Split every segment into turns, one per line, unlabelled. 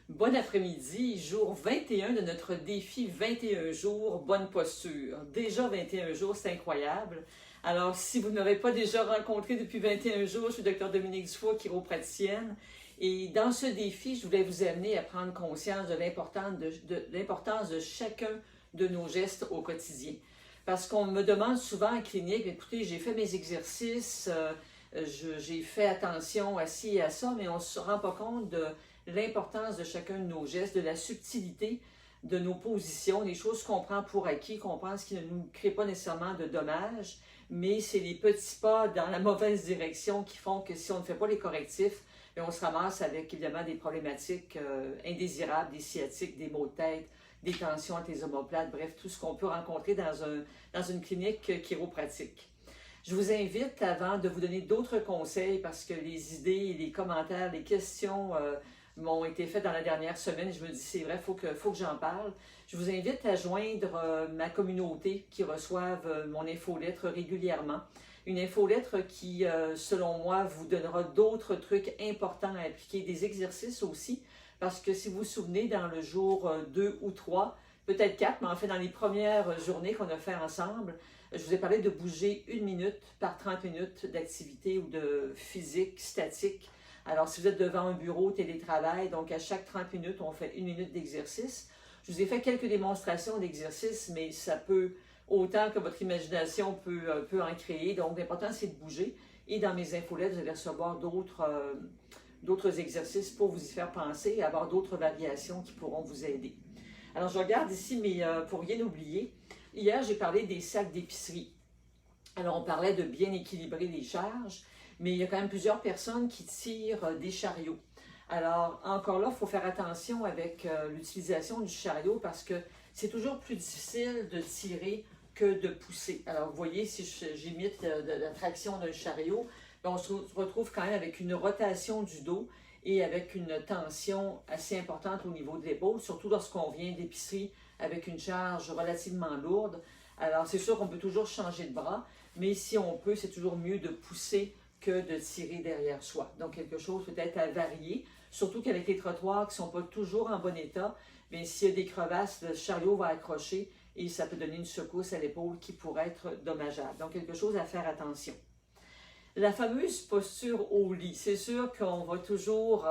Bon après-midi, jour 21 de notre défi 21 jours, bonne posture. Déjà 21 jours, c'est incroyable. Alors, si vous ne m'avez pas déjà rencontré depuis 21 jours, je suis Dr Dominique Dufour, chiropraticienne. Et dans ce défi, je voulais vous amener à prendre conscience de l'importance de chacun de nos gestes au quotidien. Parce qu'on me demande souvent en clinique, écoutez, j'ai fait mes exercices, j'ai fait attention à ci et à ça, mais on ne se rend pas compte de l'importance de chacun de nos gestes, de la subtilité de nos positions, des choses qu'on prend pour acquis, qu'on pense qui ne nous créent pas nécessairement de dommages, mais c'est les petits pas dans la mauvaise direction qui font que si on ne fait pas les correctifs, on se ramasse avec évidemment des problématiques indésirables, des sciatiques, des maux de tête, des tensions entre les omoplates, bref, tout ce qu'on peut rencontrer dans une clinique chiropratique. Je vous invite, avant de vous donner d'autres conseils, parce que les idées, les commentaires, les questions m'ont été faites dans la dernière semaine, je me dis c'est vrai, faut que j'en parle. Je vous invite à joindre ma communauté qui reçoivent mon infolettre régulièrement. Une infolettre qui, selon moi, vous donnera d'autres trucs importants à appliquer, des exercices aussi, parce que si vous vous souvenez, dans le jour 2 ou 3, peut-être 4, mais en fait dans les premières journées qu'on a fait ensemble, je vous ai parlé de bouger 1 minute par 30 minutes d'activité ou de physique statique. Alors, si vous êtes devant un bureau, télétravail, donc à chaque 30 minutes, on fait 1 minute d'exercice. Je vous ai fait quelques démonstrations d'exercice, mais ça peut, autant que votre imagination peut en créer. Donc, l'important, c'est de bouger. Et dans mes infolettes, vous allez recevoir d'autres exercices pour vous y faire penser et avoir d'autres variations qui pourront vous aider. Alors, je regarde ici, mais pour rien oublier, hier, j'ai parlé des sacs d'épicerie. Alors, on parlait de bien équilibrer les charges, mais il y a quand même plusieurs personnes qui tirent des chariots. Alors, encore là, il faut faire attention avec l'utilisation du chariot parce que c'est toujours plus difficile de tirer que de pousser. Alors, vous voyez, si j'imite la traction d'un chariot, on se retrouve quand même avec une rotation du dos et avec une tension assez importante au niveau de l'épaule, surtout lorsqu'on vient d'épicerie avec une charge relativement lourde. Alors, c'est sûr qu'on peut toujours changer de bras, mais si on peut, c'est toujours mieux de pousser que de tirer derrière soi. Donc, quelque chose peut-être à varier, surtout qu'avec les trottoirs qui ne sont pas toujours en bon état, bien, s'il y a des crevasses, le chariot va accrocher et ça peut donner une secousse à l'épaule qui pourrait être dommageable. Donc, quelque chose à faire attention. La fameuse posture au lit, c'est sûr qu'on va toujours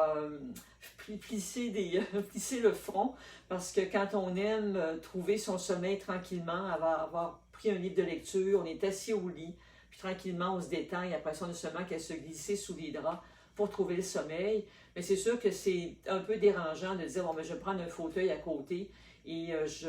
plisser le front parce que quand on aime trouver son sommeil tranquillement, avoir pris un livre de lecture, on est assis au lit, puis tranquillement on se détend et après ça on a seulement qu'à se glisser sous les draps pour trouver le sommeil. Mais c'est sûr que c'est un peu dérangeant de dire bon, ben, je vais prendre un fauteuil à côté et je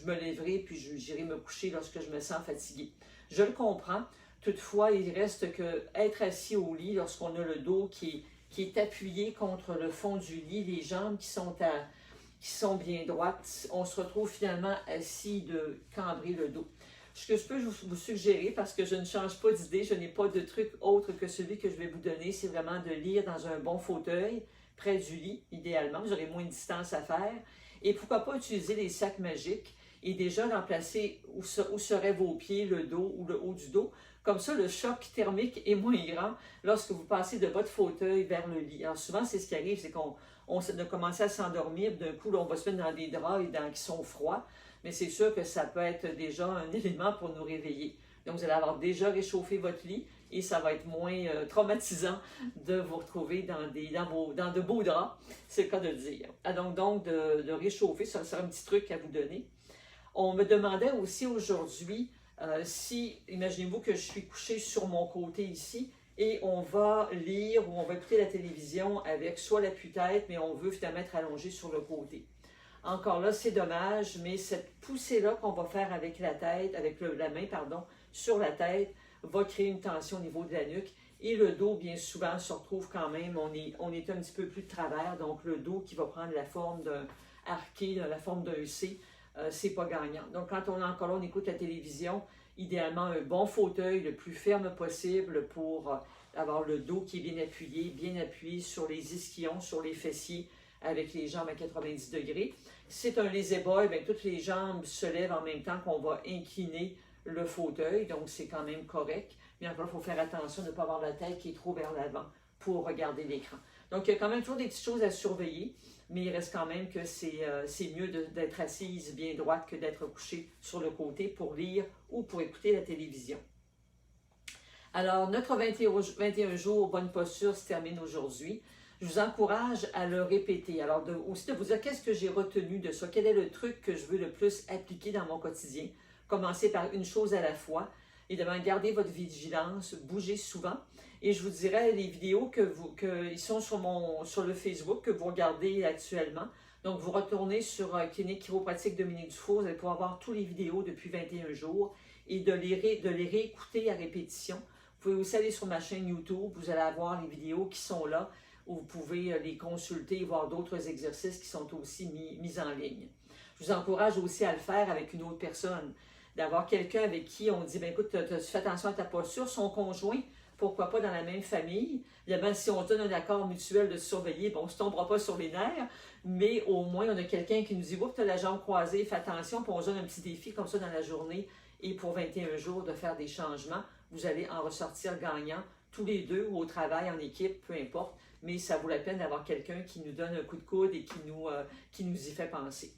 me lèverai puis j'irai me coucher lorsque je me sens fatiguée. Je le comprends. Toutefois, il reste que être assis au lit lorsqu'on a le dos qui est appuyé contre le fond du lit, les jambes qui sont bien droites, on se retrouve finalement assis de cambrer le dos. Ce que je peux vous suggérer, parce que je ne change pas d'idée, je n'ai pas de truc autre que celui que je vais vous donner, c'est vraiment de lire dans un bon fauteuil, près du lit, idéalement, vous aurez moins de distance à faire. Et pourquoi pas utiliser les sacs magiques et déjà remplacer où seraient vos pieds, le dos ou le haut du dos. Comme ça, le choc thermique est moins grand lorsque vous passez de votre fauteuil vers le lit. Alors souvent, c'est ce qui arrive, c'est qu'on a commencé à s'endormir, d'un coup, là, on va se mettre dans des draps qui sont froids, mais c'est sûr que ça peut être déjà un élément pour nous réveiller. Donc, vous allez avoir déjà réchauffé votre lit et ça va être moins traumatisant de vous retrouver dans de beaux draps, c'est le cas de le dire. Ah, donc de réchauffer, ça sera un petit truc à vous donner. On me demandait aussi aujourd'hui si, imaginez-vous que je suis couchée sur mon côté ici et on va lire ou on va écouter la télévision avec soit l'appui-tête, mais on veut finalement être allongé sur le côté. Encore là, c'est dommage, mais cette poussée-là qu'on va faire avec la tête, la main, sur la tête, va créer une tension au niveau de la nuque. Et le dos, bien souvent, se retrouve quand même, on est un petit peu plus de travers, donc le dos qui va prendre la forme d'un arqué, la forme d'un C, c'est pas gagnant. Donc, quand on écoute la télévision, idéalement un bon fauteuil le plus ferme possible pour avoir le dos qui est bien appuyé sur les ischions, sur les fessiers, avec les jambes à 90 degrés. Si c'est un lazy boy, bien, toutes les jambes se lèvent en même temps qu'on va incliner le fauteuil, donc c'est quand même correct. Mais encore, il faut faire attention de ne pas avoir la tête qui est trop vers l'avant pour regarder l'écran. Donc, il y a quand même toujours des petites choses à surveiller, mais il reste quand même que c'est mieux d'être assise bien droite que d'être couchée sur le côté pour lire ou pour écouter la télévision. Alors, notre 21 jours bonne posture se termine aujourd'hui. Je vous encourage à le répéter. Alors, aussi de vous dire qu'est-ce que j'ai retenu de ça, quel est le truc que je veux le plus appliquer dans mon quotidien. Commencez par une chose à la fois. Évidemment, gardez votre vigilance, bougez souvent. Et je vous dirais les vidéos ils sont sur le Facebook que vous regardez actuellement. Donc, vous retournez sur Clinique Chiropratique Dominique Dufour, vous allez pouvoir voir toutes les vidéos depuis 21 jours et de les réécouter à répétition. Vous pouvez aussi aller sur ma chaîne YouTube, vous allez avoir les vidéos qui sont là, où vous pouvez les consulter et voir d'autres exercices qui sont aussi mis en ligne. Je vous encourage aussi à le faire avec une autre personne, d'avoir quelqu'un avec qui on dit, bien, écoute, tu fais attention à ta posture, son conjoint, pourquoi pas dans la même famille. Évidemment, si on donne un accord mutuel de se surveiller, bon, on ne se tombera pas sur les nerfs, mais au moins, on a quelqu'un qui nous dit, oups, tu as la jambe croisée, fais attention, puis on se donne un petit défi comme ça dans la journée, et pour 21 jours de faire des changements, vous allez en ressortir gagnant, tous les deux, ou au travail, en équipe, peu importe, mais ça vaut la peine d'avoir quelqu'un qui nous donne un coup de coude et qui nous y fait penser.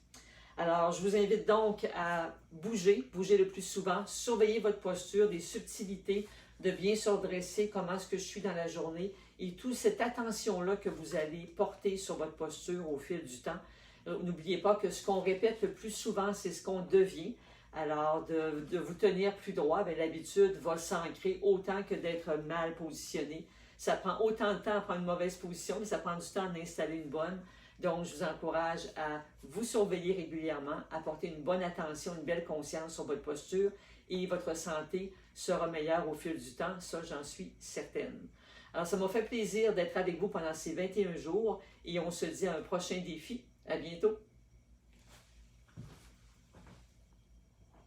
Alors, je vous invite donc à bouger le plus souvent, surveiller votre posture, des subtilités, de bien se redresser, comment est-ce que je suis dans la journée, et toute cette attention-là que vous allez porter sur votre posture au fil du temps. N'oubliez pas que ce qu'on répète le plus souvent, c'est ce qu'on devient. Alors, de vous tenir plus droit, l'habitude va s'ancrer autant que d'être mal positionné. Ça prend autant de temps à prendre une mauvaise position, mais ça prend du temps d'installer une bonne. Donc, je vous encourage à vous surveiller régulièrement, à porter une bonne attention, une belle conscience sur votre posture et votre santé sera meilleure au fil du temps. Ça, j'en suis certaine. Alors, ça m'a fait plaisir d'être avec vous pendant ces 21 jours et on se dit à un prochain défi. À bientôt!